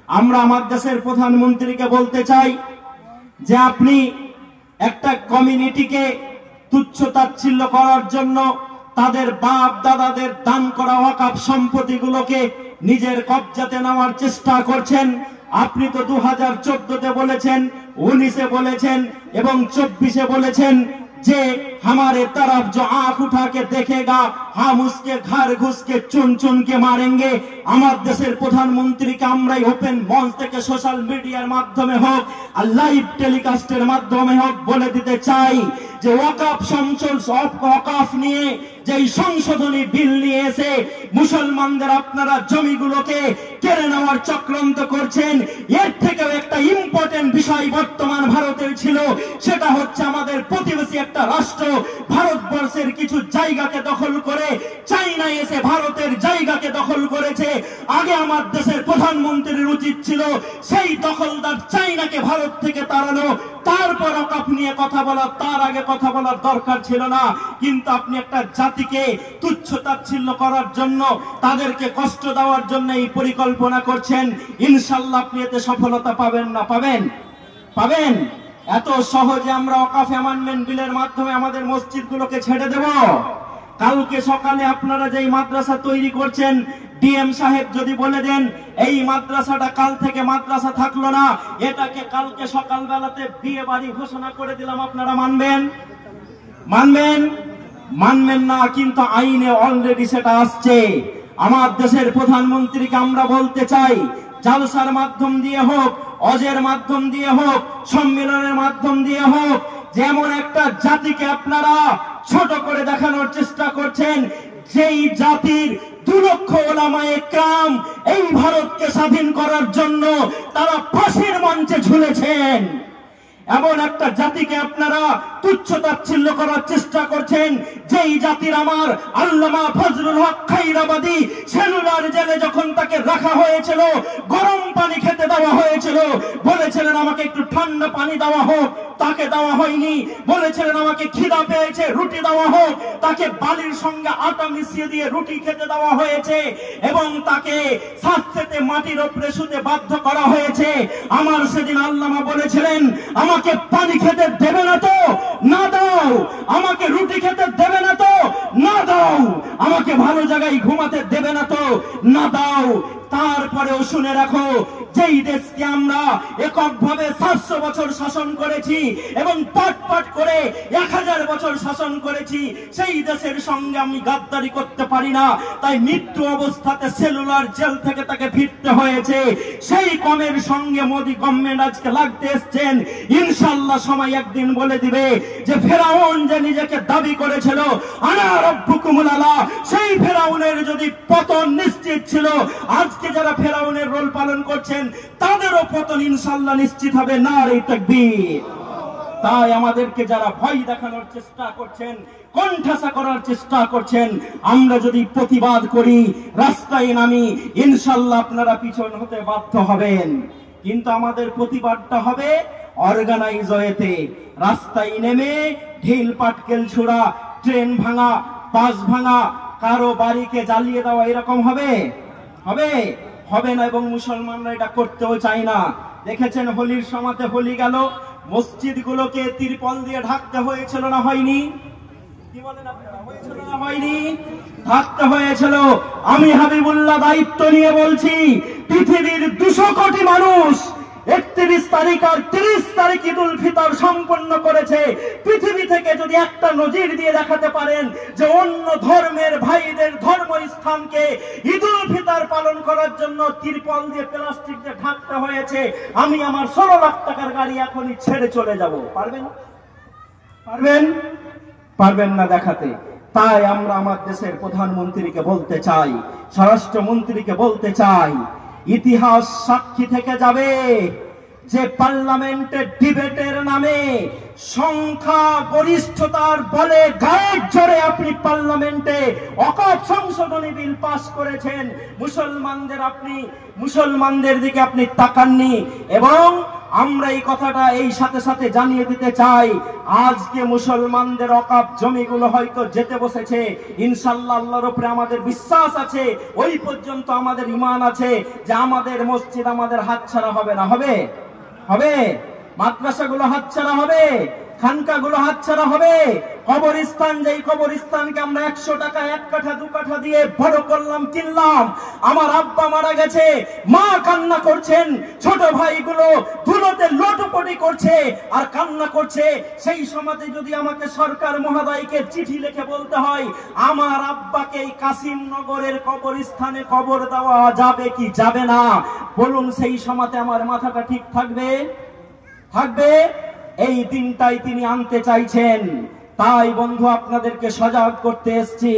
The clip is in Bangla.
আমরা আমার দেশের প্রধানমন্ত্রীকে বলতে চাই যে আপনি একটা কমিউনিটিকে তুচ্ছ তাচ্ছিল্য করার জন্য তাদের বাপ দাদাদের দান করা ওয়াকফ সম্পত্তিগুলোকে নিজের কবজাতে নেওয়ার চেষ্টা করছেন। আপনি তো 2014-তে বলেছেন, 19-এ বলেছেন এবং 24-এ বলেছেন যে हमारे तरफ जो आंख उठा के देखेगा हम उसके घर घुस के चुन चुन के मारेंगे। আমার দেশের প্রধানমন্ত্রীকে আমরাই ওপেন মঞ্চ থেকে সোশ্যাল মিডিয়ার মাধ্যমে হোক আর লাইভ টেলিকাস্টের মাধ্যমে হোক বলে দিতে চাই যে ওয়াকফ সংসদ ওয়াকফ নিয়ে যে সংশোধনী বিল নিয়ে এসে মুসলমানদের আপনারা জমিগুলোকে কেড়ে নেওয়ার চক্রান্ত করছেন। এর থেকেও একটা ইম্পর্টেন্ট বিষয় বর্তমান ভারতের ছিল, সেটা হচ্ছে আমাদের প্রতিবেশী একটা রাষ্ট্র ভারতবর্ষের কিছু জায়গাকে দখল করে চায়না এসে ভারতের জায়গাকে দখল করেছে। আগে আমার দেশের প্রধানমন্ত্রীর উচিত ছিল সেই দখলদার চায়নাকে ভারত থেকে তাড়ানো, তারপর ওয়াকফ নিয়ে কথা বলা, তার আগে কথা বলার দরকার ছিল না। কিন্তু আপনি একটা জাতিকে তুচ্ছ তাচ্ছিল্য করার জন্য, তাদেরকে কষ্ট দেওয়ার জন্য এই পরিকল্পনা করছেন। ইনশাআল্লাহ আপনি এতে সফলতা পাবেন না? পাবেন। এত সহজে আমরা ওয়াকফ অ্যামেন্ডমেন্ট বিলের মাধ্যমে আমাদের মসজিদগুলোকে ছেড়ে দেব? কালকে সকালে আপনারা যেই মাদ্রাসা তৈরি করছেন, ডিএম সাহেব যদি বলে দেন এই মাদ্রাসাটা কাল থেকে মাদ্রাসা থাকলো না, এটাকে কালকে সকালবেলাতে বিয়ে বাড়ি ঘোষণা করে দিলাম, আপনারা মানবেন না। কিন্তু আইনে অলরেডি সেটা আসছে। আমার দেশের প্রধানমন্ত্রীকে আমরা বলতে চাই, জালসার মাধ্যম দিয়ে হোক, অজের মাধ্যম দিয়ে হোক, সম্মেলনের মাধ্যম দিয়ে হোক, যেমন একটা জাতিকে আপনারা ছোট করে দেখানোর চেষ্টা করছেন, যেই জাতির 2 লক্ষ ওলামায়ে কেরাম এই ভারতকে স্বাধীন করার জন্য তারা ফাঁসির মঞ্চে ঝুলেছেন, এমন একটা জাতিকে আপনারা তুচ্ছ তাচ্ছিল্য করার চেষ্টা করছেন, যেই জাতির আমার আল্লামা ফজলুল হক খাইরাবাদী সেলুলার জেলে যখন তাকে রাখা হয়েছিল, গরম পানি খেতে দেওয়া হয়েছিল, বলেছিলেন আমাকে একটু ঠান্ডা পানি দেওয়া হোক, তাকে দেওয়া হয়নি। বলেছিলেন আমাকে খিদা পেয়েছে, রুটি দেওয়া হোক, তাকে বালির সঙ্গে আটা মিশিয়ে দিয়ে রুটি খেতে দেওয়া হয়েছে এবং তাকে সাথে মাটির উপরে শুতে বাধ্য করা হয়েছে। আমার সেদিন আল্লামা বলেছিলেন আমাকে পানি খেতে দেবে না তো না দাও, আমাকে রুটি খেতে দেবে না তো না দাও, আমাকে ভালো জায়গায় ঘুমাতে দেবে না তো না দাও। তারপরেও শুনে রাখো, যেই দেশকে আমরা এককভাবে 700 বছর শাসন করেছি এবং পাট করে 1000 বছর শাসন করেছি, সেই দেশের সঙ্গে আমি গাদ্দারি করতে পারি না। তাই মৃত্যু অবস্থাতে সেলুলার জেল থেকে তাকে ফিরতে হয়েছে। সেই কমের সঙ্গে মোদী গভর্নমেন্ট আজকে লাগতে এসছেন। ইনশাআল্লাহ সময় একদিন বলে দিবে যে ফেরাউন যে নিজেকে দাবি করেছিল আনা রাব্বুকুমুল আলা, সেই ফেরাউনের যদি পতন নিশ্চিত ছিল, আজকে যারা ফেরাউনের রোল পালন করছেন তাদেরও পতন ইনশাআল্লাহ নিশ্চিত হবে। নারে তাকবীর। তাই আমাদেরকে যারা ভয় দেখানোর চেষ্টা করছেন, কণ্ঠাসা করার চেষ্টা করছেন, আমরা যদি প্রতিবাদ করি, রাস্তায় নামি, ইনশাআল্লাহ আপনারা পিছন হতে বাধ্য হবেন। কিন্তু আমাদের প্রতিবাদটা হবে অর্গানাইজ ওয়েতে, রাস্তায় নেমে ঢিল পাটকেল ছোড়া, ট্রেন ভাঙা, বাস ভাঙা, কারো বাড়িকে জ্বালিয়ে দেওয়া, এরকম হবে না। এবং মুসলমানরা এটা করতেও চায় না। দেখেছেন হোলির সময়তে হোলি গেল, মসজিদগুলোকে তিরপল দিয়ে ঢাকতে হয়েছিল না হয়নি? কি বলেন আপনারা, হয়েছিল না হয়নি? ঢাকতে হয়েছিল। আমি হাবিবুল্লাহ দায়িত্ব নিয়ে বলছি, পৃথিবীর 200 কোটি মানুষ 31 তারিখ আর 30 তারিখ ঈদুল ফিতর সম্পন্ন করেছে। পৃথিবী থেকে যদি একটা নজির দিয়ে দেখাতে পারেন যে অন্য ধর্মের ভাইদের ধর্মস্থানকে ঈদুল ফিতর পালন করার জন্য তিরপল দিয়ে প্লাস্টিক দিয়ে ঢাকতে হয়েছে, আমি আমার 16 লাখ টাকার গাড়ি এখনই ছেড়ে চলে যাব। পারবেন না দেখাতে। তাই আমরা আমার দেশের প্রধানমন্ত্রীকে বলতে চাই, স্বরাষ্ট্রমন্ত্রীকে বলতে চাই, ইতিহাস সাক্ষী থেকে যাবে যে পার্লামেন্টের ডিবেটের নামে সংখ্যা গরিষ্ঠতার বলে গায়ের জোরে আপনি পার্লামেন্টে ওয়াকফ সংশোধনী বিল পাস করেছেন। মুসলমানদের দিকে আপনি তাকাননি এবং আমরা এই কথাটা এই সাথে সাথে জানিয়ে দিতে চাই, আজকে মুসলমানদের ওয়াকফ জমিগুলো হয়তো যেতে বসেছে, ইনশাআল্লাহ আল্লাহর উপরে আমাদের বিশ্বাস আছে, ওই পর্যন্ত আমাদের ঈমান আছে যে আমাদের মসজিদ আমাদের হাতছাড়া হবে না। হবে হবে মাদ্রাসাগুলো হাতছাড়া হবে, খানকাগুলো হাতছাড়া হবে। কবরস্থান, যেই কবরস্থানকে আমরা 100 টাকা 1 কাঠা 2 কাঠা দিয়ে বড় করলাম, কিনলাম, আমার আব্বা মারা গেছে, মা কান্না করছেন, ছোট ভাইগুলো ধুলোতে লটপটি করছে আর কান্না করছে। সেই সময়তে যদি আমাকে সরকার মহোদয়কে চিঠি লিখে বলতে হয় আমার আব্বাকে এই কাসিমনগরের কবরস্থানে কবর দেওয়া যাবে কি যাবে না, বলুন সেই সময়তে আমার মাথাটা ঠিক থাকবে? থাকবে? এই দিনটাই তিনি আনতে চাইছেন। তাই বন্ধু আপনাদেরকে সজাগ করতে এসেছি।